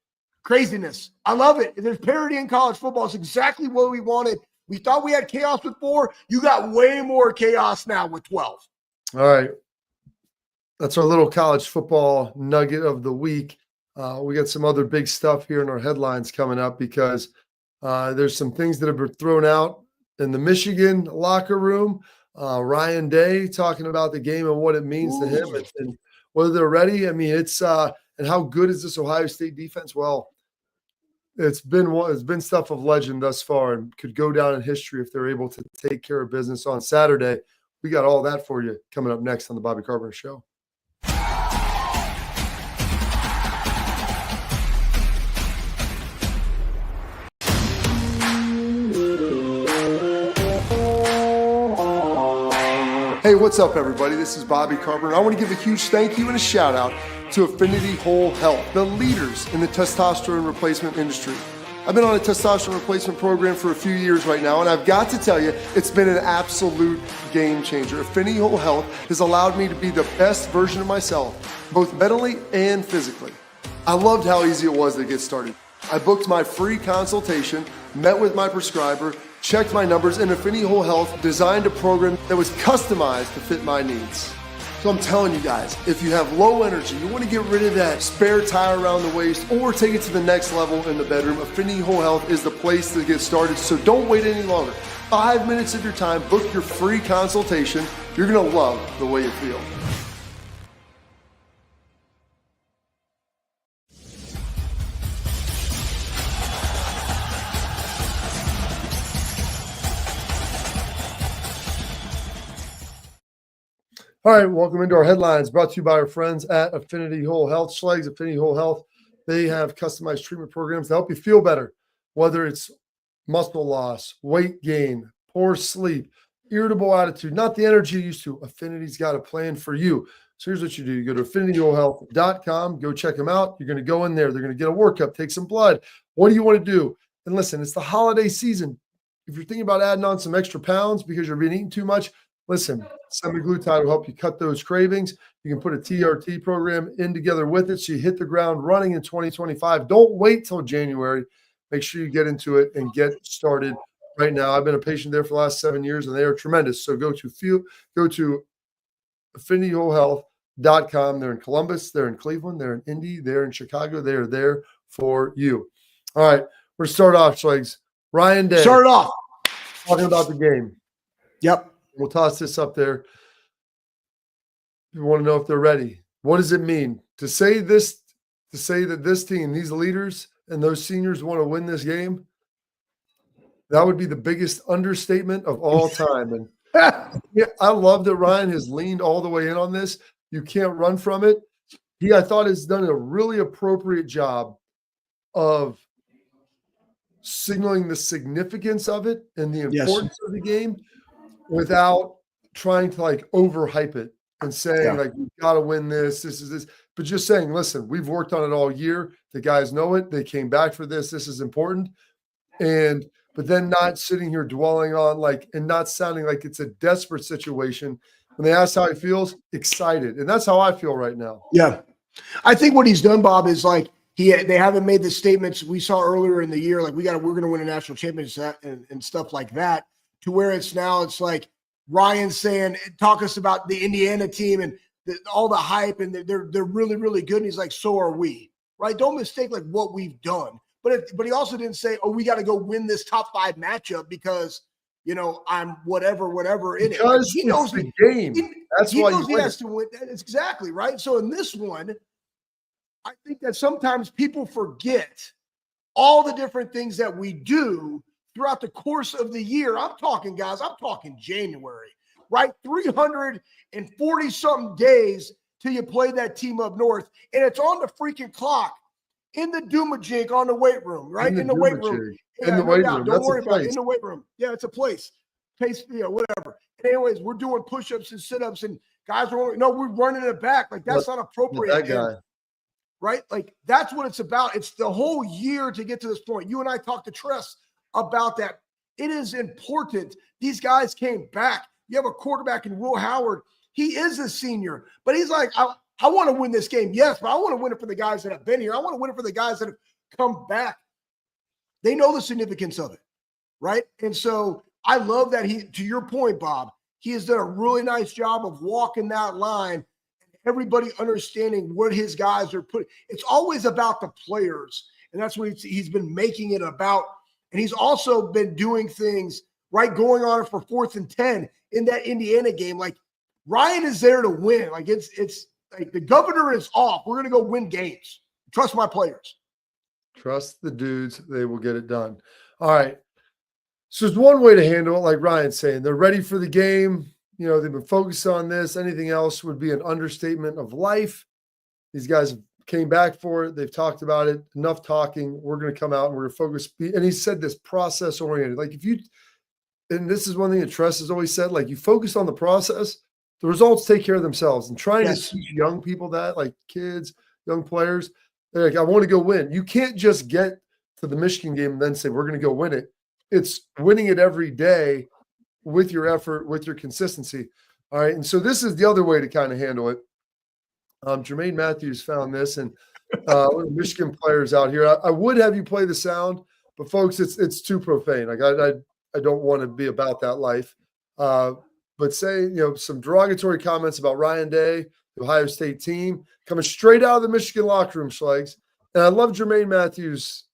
craziness. I love it. There's parity in college football. It's exactly what we wanted. We thought we had chaos with 4. You got way more chaos now with 12. All right. That's our little college football nugget of the week. We got some other big stuff here in our headlines coming up because there's some things that have been thrown out in the Michigan locker room. Ryan Day talking about the game and what it means to him and whether they're ready. I mean, it's and how good is this Ohio State defense? Well, it's been stuff of legend thus far and could go down in history if they're able to take care of business on Saturday. We got all that for you coming up next on the Bobby Carpenter Show. Hey, what's up, everybody? This is Bobby Carpenter. I want to give a huge thank you and a shout out to Affinity Whole Health, the leaders in the testosterone replacement industry. I've been on a testosterone replacement program for a few years right now, and I've got to tell you, it's been an absolute game changer. Affinity Whole Health has allowed me to be the best version of myself, both mentally and physically. I loved how easy it was to get started. I booked my free consultation, met with my prescriber, checked my numbers, and Affinity Whole Health designed a program that was customized to fit my needs. So I'm telling you guys, if you have low energy, you want to get rid of that spare tire around the waist or take it to the next level in the bedroom, Affinity Whole Health is the place to get started. So don't wait any longer. 5 minutes of your time, book your free consultation. You're going to love the way you feel. All right, welcome into our headlines, brought to you by our friends at Affinity Whole Health. Schlegel, Affinity Whole Health, they have customized treatment programs to help you feel better, whether it's muscle loss, weight gain, poor sleep, irritable attitude, not the energy you used to. Affinity's got a plan for you. So here's what you do. You go to affinityWholeHealth.com, go check them out. You're going to go in there. They're going to get a workup, take some blood. What do you want to do? And listen, it's the holiday season. If you're thinking about adding on some extra pounds because you've been eating too much, listen, semaglutide will help you cut those cravings. You can put a TRT program in together with it so you hit the ground running in 2025. Don't wait till January. Make sure you get into it and get started right now. I've been a patient there for the last 7 years, and they are tremendous. So go to affinityWholeHealth.com. They're in Columbus, they're in Cleveland, they're in Indy, they're in Chicago. They are there for you. All right, we're start off, Schlegs. Ryan Day. Start off. Talking about the game. Yep. We'll toss this up there. You want to know if they're ready. What does it mean to say this? To say that this team, these leaders, and those seniors want to win this game? That would be the biggest understatement of all time. And yeah, I love that Ryan has leaned all the way in on this. You can't run from it. He, I thought, has done a really appropriate job of signaling the significance of it and the importance of the game, without trying to like overhype it and saying like, we've got to win this, this is this, but just saying, listen, we've worked on it all year. The guys know it. They came back for this. This is important. But then not sitting here dwelling on like, and not sounding like it's a desperate situation. When they ask how he feels, excited. And that's how I feel right now. Yeah. I think what he's done, Bob, is like, they haven't made the statements we saw earlier in the year, like we're going to win a national championship and stuff like that, to where it's like Ryan saying, talk us about the Indiana team and all the hype, and they're really, really good. And he's like, so are we, right? Don't mistake like what we've done. But he also didn't say, "Oh, we got to go win this top 5 matchup because I'm whatever in it." Because He knows the game. That's why knows he has to win. That's exactly right. So in this one, I think that sometimes people forget all the different things that we do throughout the course of the year. I'm talking January, right? 340 something days till you play that team up north, and it's on the freaking clock in the Doomajink on the weight room, right? In the weight room. In the weight room. Don't worry about it. In the weight room. Yeah, it's a place. Pace, whatever. And anyways, we're doing push-ups and sit-ups, and guys we're running it back. Like, that's not appropriate. That guy. Right? Like, that's what it's about. It's the whole year to get to this point. You and I talked to Tress about that. It is important. These guys came back. You have a quarterback in Will Howard. He is a senior, but he's like, I want to win this game. Yes, but I want to win it for the guys that have been here. I want to win it for the guys that have come back. They know the significance of it, right? And so I love that to your point, Bob, he has done a really nice job of walking that line, everybody understanding what his guys are putting. It's always about the players, and that's what he's been making it about. And he's also been doing things, right, going on for 4th and 10 in that Indiana game. Like, Ryan is there to win. Like, it's like the governor is off. We're going to go win games. Trust my players. Trust the dudes. They will get it done. All right. So there's one way to handle it, like Ryan's saying. They're ready for the game. They've been focused on this. Anything else would be an understatement of life. These guys came back for it. They've talked about it. Enough talking. We're going to come out and we're going to focus. And he said this process-oriented. Like, and this is one thing that Tress has always said, like, you focus on the process, the results take care of themselves. And trying to teach young people that, like kids, young players, they're like, I want to go win. You can't just get to the Michigan game and then say, we're going to go win it. It's winning it every day with your effort, with your consistency. All right. And so this is the other way to kind of handle it. Jermaine Matthews found this, and Michigan players out here. I would have you play the sound, but folks, it's too profane. Like, I don't want to be about that life. But say, some derogatory comments about Ryan Day, the Ohio State team, coming straight out of the Michigan locker room, Schlegs. And I love Jermaine Matthews'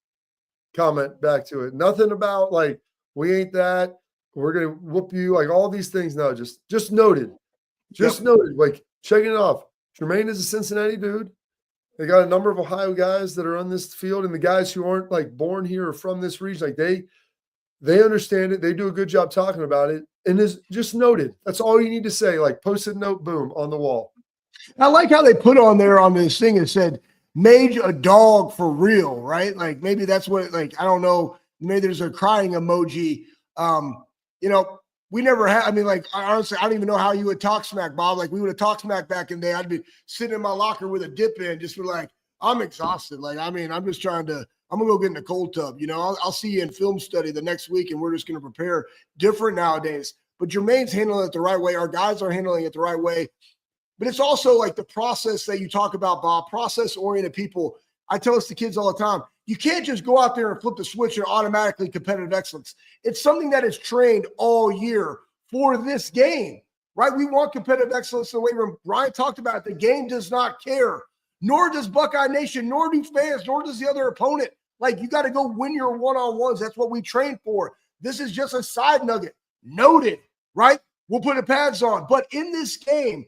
comment back to it. Nothing about, like, we ain't that. We're going to whoop you. Like, all these things. No, just noted. Just noted. Like, checking it off. Jermaine is a Cincinnati dude. They got a number of Ohio guys that are on this field, and the guys who aren't, like, born here or from this region, like, they understand it. They do a good job talking about it. And is just noted. That's all you need to say. Like, post-it note, boom, on the wall. I like how they put on there on this thing, it said, made a dog for real, right? Like, maybe that's what, like, I don't know. Maybe there's a crying emoji. We never had, honestly, I don't even know how you would talk smack, Bob. Like, we would have talked smack back in the day. I'd be sitting in my locker with a dip in, just be like, I'm exhausted. Like, I'm just I'm going to go get in the cold tub. I'll see you in film study the next week, and we're just going to prepare different nowadays. But Jermaine's handling it the right way. Our guys are handling it the right way. But it's also like the process that you talk about, Bob, process-oriented people. I tell this to kids all the time. You can't just go out there and flip the switch and automatically competitive excellence. It's something that is trained all year for this game, right? We want competitive excellence in the weight room. Ryan talked about it. The game does not care, nor does Buckeye Nation, nor do fans, nor does the other opponent. Like, you got to go win your one-on-ones. That's what we train for. This is just a side nugget. Noted, right? We'll put the pads on. But in this game,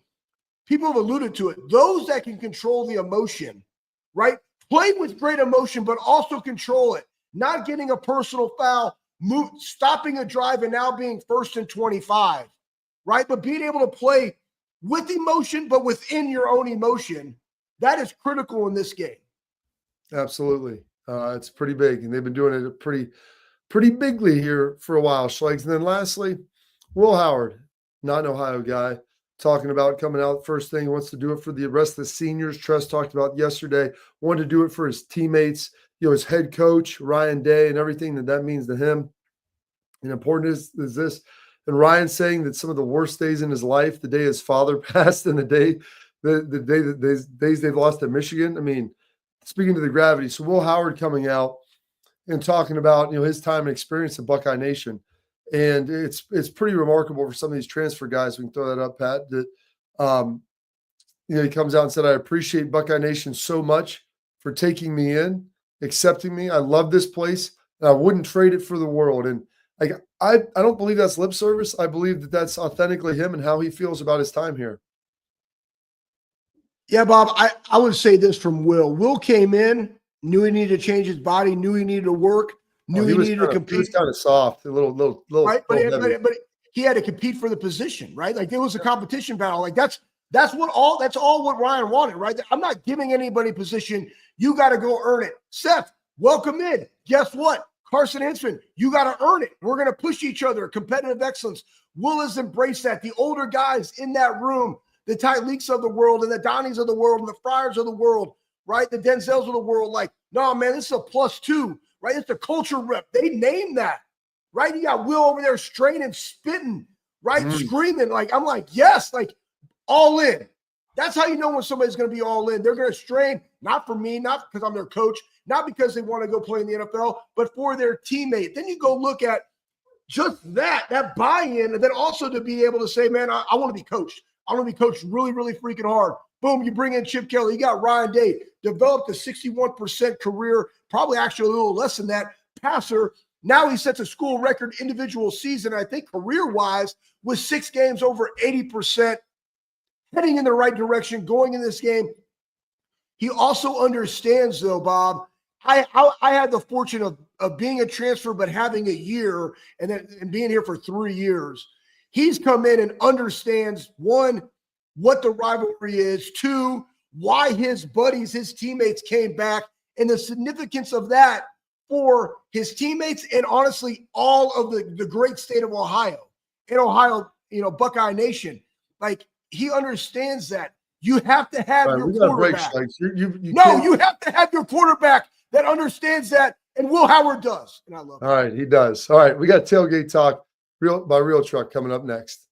people have alluded to it. Those that can control the emotion, right? Play with great emotion, but also control it. Not getting a personal foul, stopping a drive, and now being 1st and 25, right? But being able to play with emotion, but within your own emotion, that is critical in this game. Absolutely. It's pretty big, and they've been doing it pretty bigly here for a while, Schlegs. And then lastly, Will Howard, not an Ohio guy, talking about coming out first thing. He wants to do it for the rest of the seniors. Tress talked about yesterday, wanted to do it for his teammates, his head coach, Ryan Day, and everything that means to him. And important is this. And Ryan saying that some of the worst days in his life, the day his father passed and the days they've lost at Michigan. I mean, speaking to the gravity. So Will Howard coming out and talking about, his time and experience at Buckeye Nation. And it's pretty remarkable for some of these transfer guys. We can throw that up, Pat, that, he comes out and said, I appreciate Buckeye Nation so much for taking me in accepting me. I love this place, and I wouldn't trade it for the world. And like, I don't believe that's lip service. I believe that that's authentically him and how he feels about his time here. Yeah, Bob, I would say this from Will. Will came in, knew he needed to change his body, knew he needed to work, knew he needed to compete. He was kind of soft, a little right? But heavy. He had to compete for the position, right? Like, there was a competition battle. Like, that's all what Ryan wanted, right? I'm not giving anybody position. You got to go earn it. Seth, welcome in. Guess what? Carson Hinsman, you got to earn it. We're going to push each other. Competitive excellence. Will has embraced that. The older guys in that room, the Ty Leaks of the world and the Donnies of the world and the Friars of the world, right? The Denzels of the world. Like, no, man, this is a +2, right? It's the culture rep. They named that, right? You got Will over there straining, spitting, right? Screaming. Like, I'm like, yes, like, all in. That's how you know when somebody's going to be all in. They're going to strain, not for me, not because I'm their coach, not because they want to go play in the NFL, but for their teammate. Then you go look at just that buy-in, and then also to be able to say, man, I want to be coached. I want to be coached really, really freaking hard. Boom, you bring in Chip Kelly. You got Ryan Day, developed a 61% career, probably actually a little less than that, passer. Now he sets a school record individual season, I think career-wise, with 6 games over 80%. Heading in the right direction, going in this game. He also understands, though, Bob, I had the fortune of being a transfer, but having a year and being here for 3 years. He's come in and understands, 1, what the rivalry is, 2, why his buddies, his teammates came back, and the significance of that for his teammates and honestly all of the great state of Ohio. In Ohio, Buckeye Nation. Like, he understands that. You have to have your quarterback. You have to have your quarterback that understands that, and Will Howard does. And I love it. All right, he does. All right, we got Tailgate Talk by Real Truck coming up next.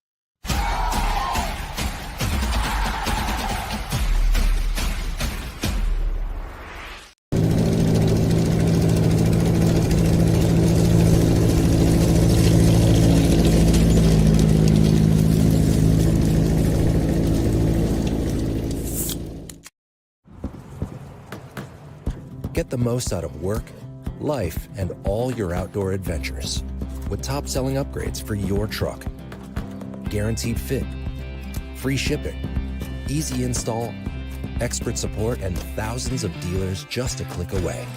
Get the most out of work, life, and all your outdoor adventures with top-selling upgrades for your truck. Guaranteed fit, free shipping, easy install, expert support, and thousands of dealers just a click away.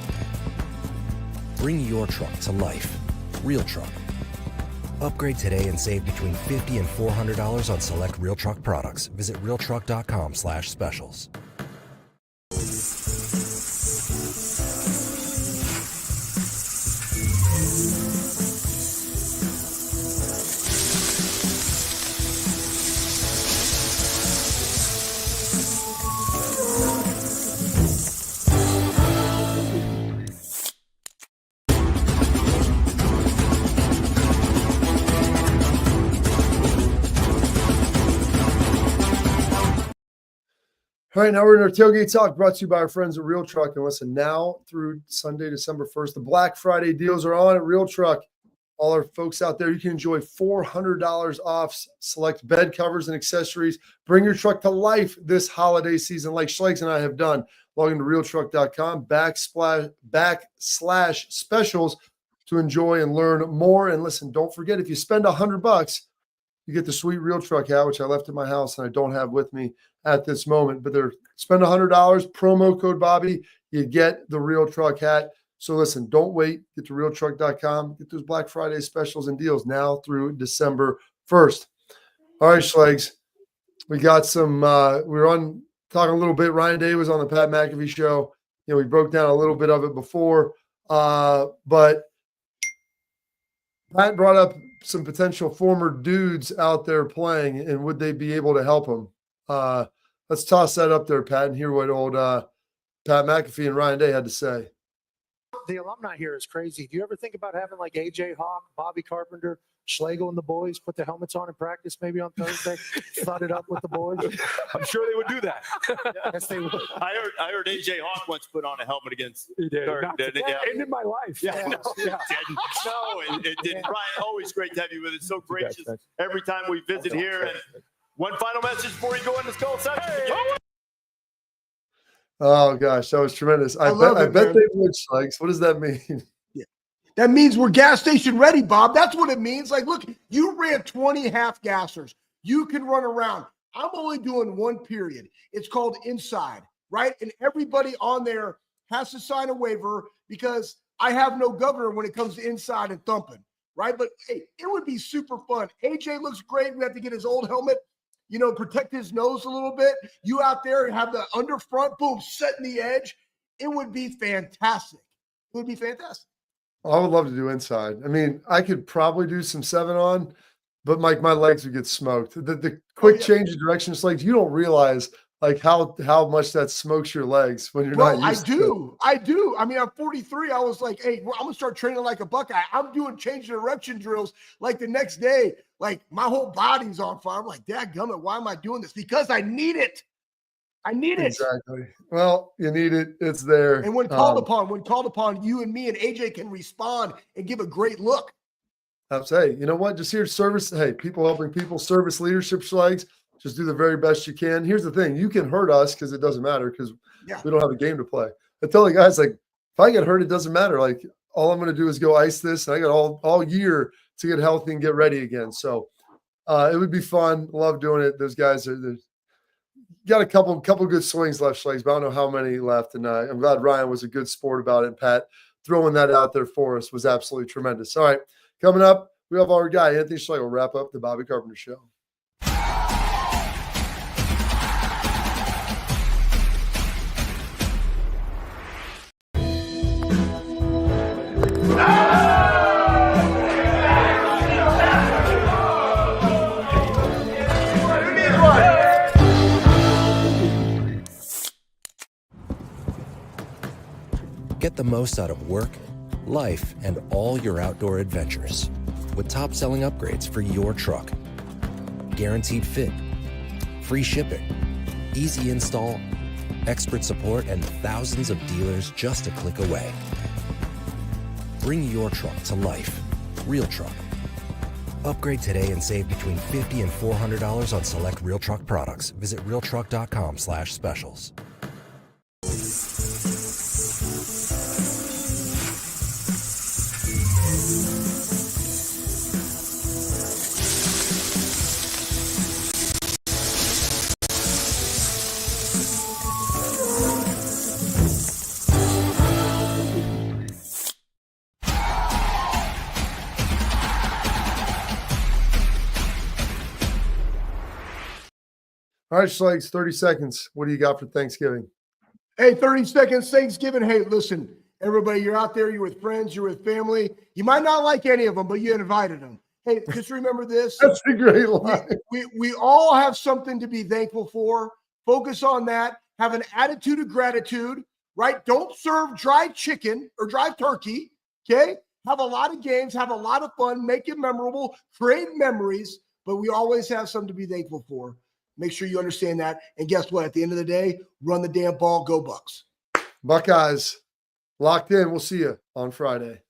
Bring your truck to life. Real Truck. Upgrade today and save between $50 and $400 on select Real Truck products. Visit realtruck.com/specials. All right, now we're in our Tailgate Talk, brought to you by our friends at Real Truck. And listen, now through Sunday, December 1st, the Black Friday deals are on at Real Truck. All our folks out there, you can enjoy $400 off select bed covers and accessories. Bring your truck to life this holiday season like Schlegel and I have done. Log into realtruck.com /specials to enjoy and learn more. And listen, don't forget, if you spend $100, you get the sweet Real Truck hat, which I left at my house and I don't have with me at this moment. But they're spend $100, promo code Bobby, you get the Real Truck hat. So listen, don't wait. Get to realtruck.com. Get those Black Friday specials and deals now through December 1st. All right, Schlegs. We got some we were on talking a little bit. Ryan Day was on the Pat McAfee show. We broke down a little bit of it before. But Pat brought up some potential former dudes out there playing, and would they be able to help him? Let's toss that up there, Pat, and hear what old Pat McAfee and Ryan Day had to say. The alumni here is crazy. Do you ever think about having like AJ Hawk, Bobby Carpenter, Schlegel and the boys put the helmets on in practice maybe on Thursday, thud it up with the boys? I'm sure they would do that. Yes, they would. I heard AJ Hawk once put on a helmet against Kirk. didn't it? Yeah. Ended my life. Yeah, no, it didn't. Ryan, always great to have you with us. So gracious every time we visit here. And one final message before you go in the skull session. Oh gosh, that was tremendous. I love bet it, man. they would, Schlegel. What does that mean? That means we're gas station ready, Bob. That's what it means. Like, look, you ran 20 half gassers. You can run around. I'm only doing one period. It's called inside, right? And everybody on there has to sign a waiver because I have no governor when it comes to inside and thumping, right? But hey, it would be super fun. AJ looks great. We have to get his old helmet, protect his nose a little bit. You out there have the under front, boom, setting the edge. It would be fantastic. It would be fantastic. I would love to do inside. I mean, I could probably do some 7-on, but my legs would get smoked. The quick change of direction, it's like you don't realize like how much that smokes your legs when you're not used to it. I do. I mean, I'm 43. I was like, hey, I'm gonna start training like a Buckeye. I'm doing change direction drills like the next day. Like my whole body's on fire. I'm like, dadgummit, why am I doing this? Because I need it. I need it. Exactly. Well, you need it. It's there. And when called upon, you and me and AJ can respond and give a great look. Hey, you know what? Just here, service. Hey, people helping people, service leadership, Schlegs. Just do the very best you can. Here's the thing: you can hurt us because it doesn't matter because we don't have a game to play. I tell the guys, like, if I get hurt, it doesn't matter. Like, all I'm going to do is go ice this, and I got all year to get healthy and get ready again. So it would be fun. Love doing it. Those guys are got a couple good swings left, Schlegs, but I don't know how many left. And I'm glad Ryan was a good sport about it. And Pat throwing that out there for us was absolutely tremendous. All right, coming up, we have our guy, Anthony Schlegel, wrap up the Bobby Carpenter Show. Get the most out of work, life, and all your outdoor adventures with top-selling upgrades for your truck. Guaranteed fit, free shipping, easy install, expert support, and thousands of dealers just a click away. Bring your truck to life. Real Truck. Upgrade today and save between $50 and $400 on select Real Truck products. Visit realtruck.com/specials. All right, Schlegs, 30 seconds. What do you got for Thanksgiving? Hey, 30 seconds, Thanksgiving. Hey, listen, everybody, you're out there, you're with friends, you're with family. You might not like any of them, but you invited them. Hey, just remember this. That's a great line. We all have something to be thankful for. Focus on that. Have an attitude of gratitude, right? Don't serve dry chicken or dry turkey, okay? Have a lot of games, have a lot of fun, make it memorable, create memories, but we always have something to be thankful for. Make sure you understand that. And guess what? At the end of the day, run the damn ball. Go Bucks. Buckeyes locked in. We'll see you on Friday.